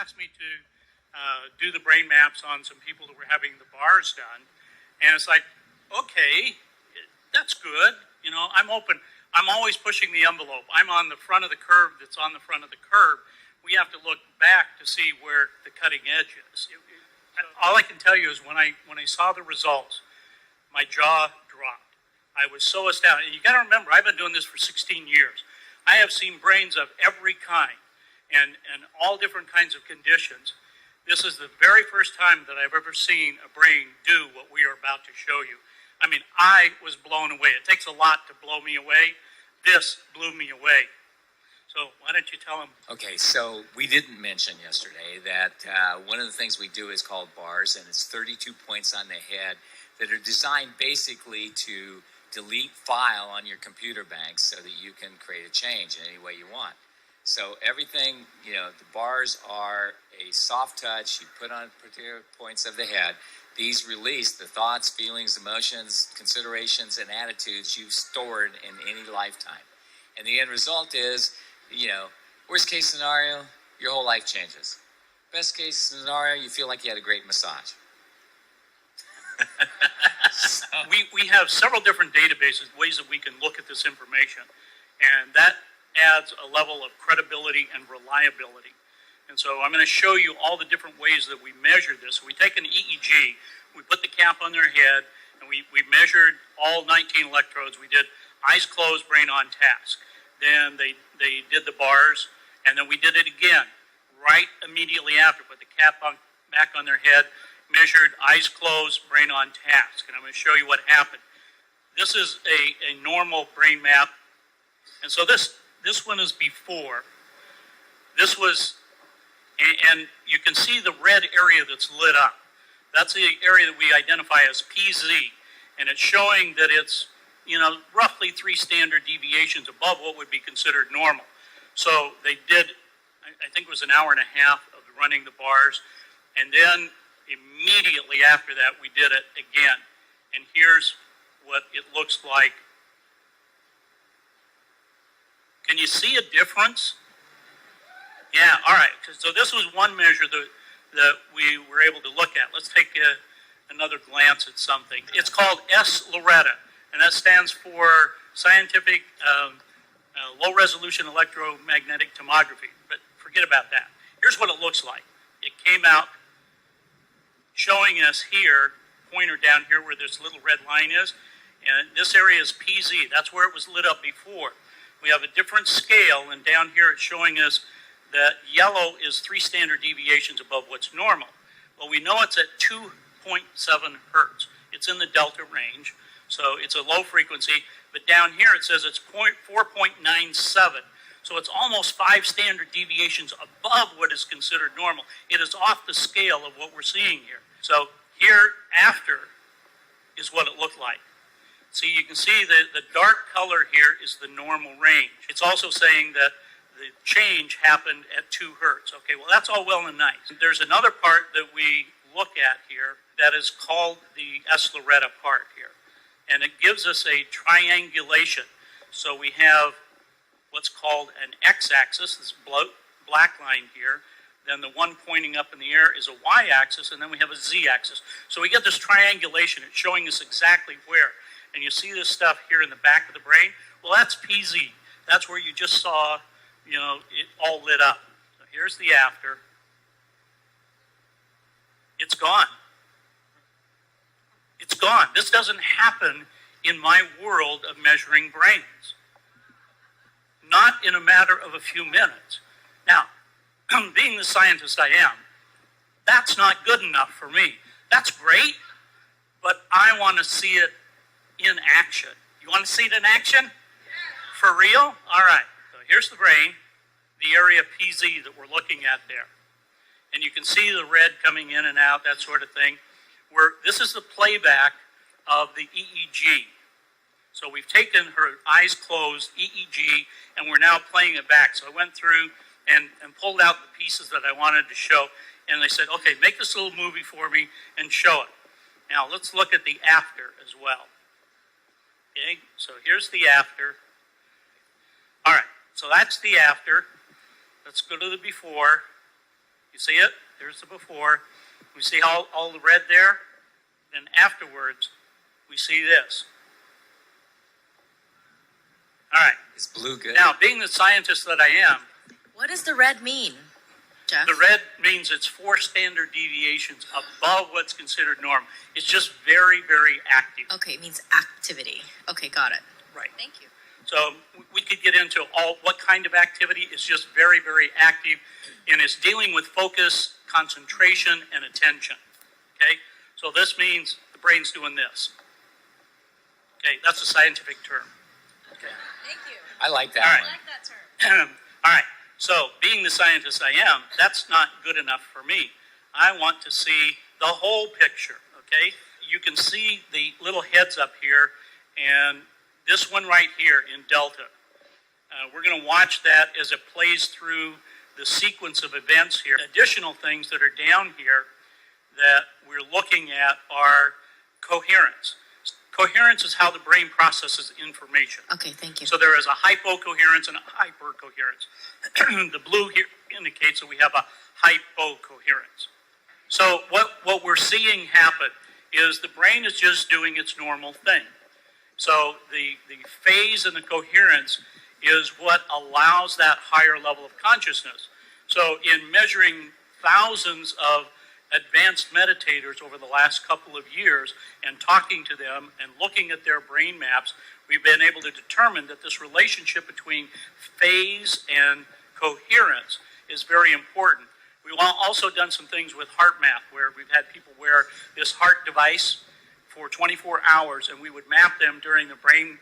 asked me to do the brain maps on some people that were having the bars done. And it's like, okay, that's good. You know, I'm open. I'm always pushing the envelope. I'm on the front of the curve that's on the front of the curve. We have to look back to see where the cutting edge is. All I can tell you is when I saw the results, my jaw dropped. I was so astounded. And you got to remember, I've been doing this for 16 years. I have seen brains of every kind and all different kinds of conditions. This is the very first time that I've ever seen a brain do what we are about to show you. I mean, I was blown away. It takes a lot to blow me away. This blew me away. So why don't you tell them? Okay, so we didn't mention yesterday that one of the things we do is called bars, and it's 32 points on the head that are designed basically to delete file on your computer bank so that you can create a change in any way you want. So everything, you know, the bars are a soft touch. You put on particular points of the head. These release the thoughts, feelings, emotions, considerations, and attitudes you've stored in any lifetime. And the end result is, you know, worst case scenario, your whole life changes. Best case scenario, you feel like you had a great massage. We have several different databases, ways that we can look at this information, and that adds a level of credibility and reliability. And so I'm going to show you all the different ways that we measure this. So we take an EEG, we put the cap on their head, and we measured all 19 electrodes. We did eyes closed, brain on task. Then they did the bars, and then we did it again right immediately after. Put the cap back on their head, measured eyes closed, brain on task. And I'm going to show you what happened. This is a normal brain map. And so this one is before. This was, and you can see the red area that's lit up. That's the area that we identify as PZ. And it's showing that it's, you know, roughly 3 standard deviations above what would be considered normal. So they did, I think it was an hour and a half of running the bars. And then immediately after that, we did it again. And here's what it looks like. Can you see a difference? Yeah, all right. So this was one measure that we were able to look at. Let's take another glance at something. It's called S-Loretta, and that stands for Scientific Low-Resolution Electromagnetic Tomography. But forget about that. Here's what it looks like. It came out showing us here, pointer down here where this little red line is, and this area is PZ. That's where it was lit up before. We have a different scale, and down here it's showing us that yellow is 3 standard deviations above what's normal. Well, we know it's at 2.7 hertz. It's in the delta range, so it's a low frequency, but down here it says it's 4.97. So it's almost 5 standard deviations above what is considered normal. It is off the scale of what we're seeing here. So here after is what it looked like. See, you can see the dark color here is the normal range. It's also saying that the change happened at 2 hertz. Okay, well, that's all well and nice. There's another part that we look at here that is called the S-Loretta part here. And it gives us a triangulation. So we have what's called an x-axis, this black line here. Then the one pointing up in the air is a y-axis, and then we have a z-axis. So we get this triangulation. It's showing us exactly where. And you see this stuff here in the back of the brain? Well, that's PZ. That's where you just saw, you know, it all lit up. So here's the after. It's gone. It's gone. This doesn't happen in my world of measuring brains. Not in a matter of a few minutes. Now, being the scientist I am, that's not good enough for me. That's great, but I want to see it in action. You want to see it in action? For real? All right. So here's the brain, the area PZ that we're looking at there. And you can see the red coming in and out, that sort of thing. This is the playback of the EEG. So we've taken her eyes closed EEG, and we're now playing it back. So I went through and pulled out the pieces that I wanted to show, and they said, okay, make this little movie for me and show it. Now let's look at the after as well. Okay, so here's the after. All right, so that's the after. Let's go to the before. You see it? There's the before. We see all the red there. Then afterwards, we see this. All right. Is blue good? Now, being the scientist that I am, What does the red mean, Jeff? the red means it's 4 standard deviations above what's considered normal. It's just very, very active. Okay, it means activity. Okay, got it. Right. Thank you. So we could get into what kind of activity. It's just very, very active, and it's dealing with focus, concentration, and attention. Okay? So this means the brain's doing this. Okay, that's a scientific term. Okay. Thank you. I like that All right. one. I like that term. All right. So being the scientist I am, that's not good enough for me. I want to see the whole picture. Okay? You can see the little heads up here, and this one right here in delta. We're going to watch that as it plays through the sequence of events here. Additional things that are down here that we're looking at are coherence. Coherence is how the brain processes information. Okay, thank you. So there is a hypocoherence and a hypercoherence. The blue here indicates that we have a hypocoherence. So what we're seeing happen is the brain is just doing its normal thing. So the phase and the coherence is what allows that higher level of consciousness. So in measuring thousands of advanced meditators over the last couple of years and talking to them and looking at their brain maps, we've been able to determine that this relationship between phase and coherence is very important. We've also done some things with heart map where we've had people wear this heart device for 24 hours, and we would map them during the brain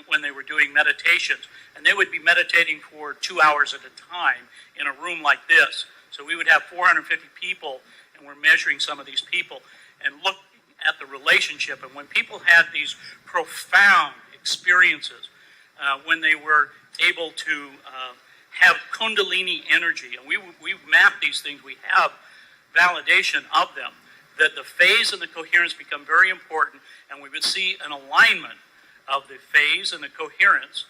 when they were doing meditations. And they would be meditating for 2 hours at a time in a room like this. So we would have 450 people, and we're measuring some of these people and look at the relationship. And when people had these profound experiences, when they were able to have kundalini energy, and we've mapped these things, we have validation of them, that the phase and the coherence become very important, and we would see an alignment of the phase and the coherence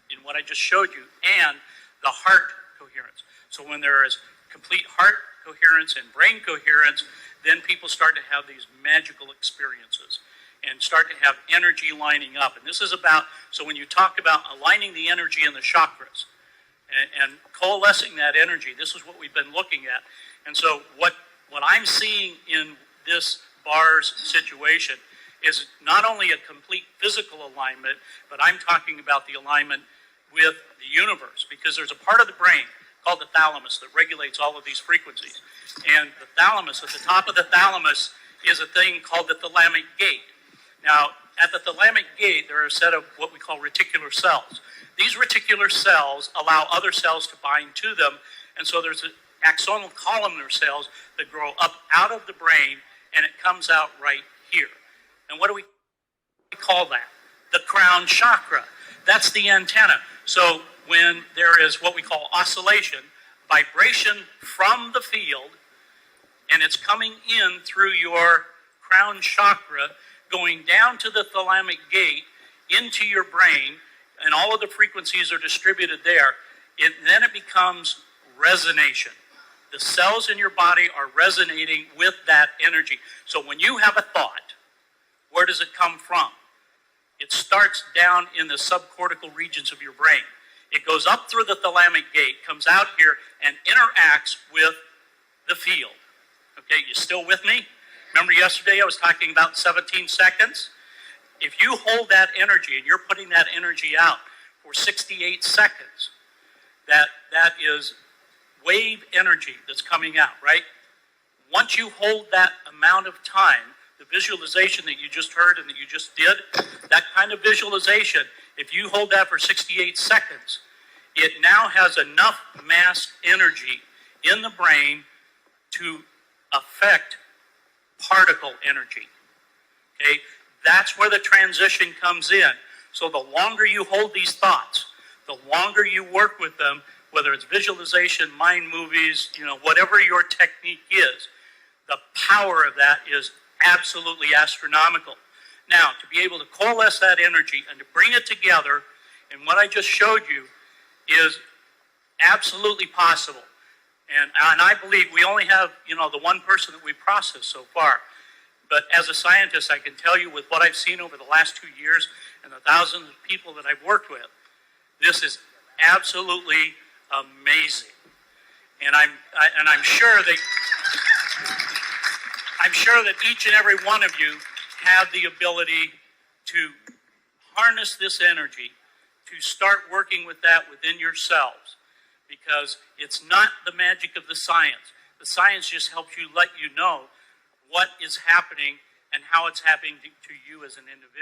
in what I just showed you, and the heart coherence. So when there is complete heart coherence and brain coherence, then people start to have these magical experiences and start to have energy lining up. And this is about, so when you talk about aligning the energy in the chakras and coalescing that energy, this is what we've been looking at. And so what I'm seeing in this bars situation is not only a complete physical alignment, but I'm talking about the alignment with the universe, because there's a part of the brain called the thalamus that regulates all of these frequencies. And the thalamus, at the top of the thalamus, is a thing called the thalamic gate. Now, at the thalamic gate, there are a set of what we call reticular cells. These reticular cells allow other cells to bind to them, and so there's axonal columnar cells that grow up out of the brain, and it comes out right here. And what do we call that? The crown chakra. That's the antenna. So when there is what we call oscillation, vibration from the field, and it's coming in through your crown chakra, going down to the thalamic gate, into your brain, and all of the frequencies are distributed there, then it becomes resonation. The cells in your body are resonating with that energy. So when you have a thought, where does it come from? It starts down in the subcortical regions of your brain. It goes up through the thalamic gate, comes out here, and interacts with the field. Okay, you still with me? Remember yesterday I was talking about 17 seconds? If you hold that energy and you're putting that energy out for 68 seconds, that is wave energy that's coming out, right? Once you hold that amount of time, the visualization that you just heard and that you just did, that kind of visualization, if you hold that for 68 seconds, it now has enough mass energy in the brain to affect particle energy. Okay? That's where the transition comes in. So the longer you hold these thoughts, the longer you work with them, whether it's visualization, mind movies, whatever your technique is, the power of that is absolutely astronomical. Now, to be able to coalesce that energy and to bring it together, and what I just showed you is absolutely possible. And I believe we only have, the one person that we processed so far. But as a scientist, I can tell you with what I've seen over the last 2 years and the thousands of people that I've worked with, this is absolutely amazing. And I'm sure that each and every one of you have the ability to harness this energy, to start working with that within yourselves, because it's not the magic of the science. The science just helps you let you know what is happening and how it's happening to you as an individual.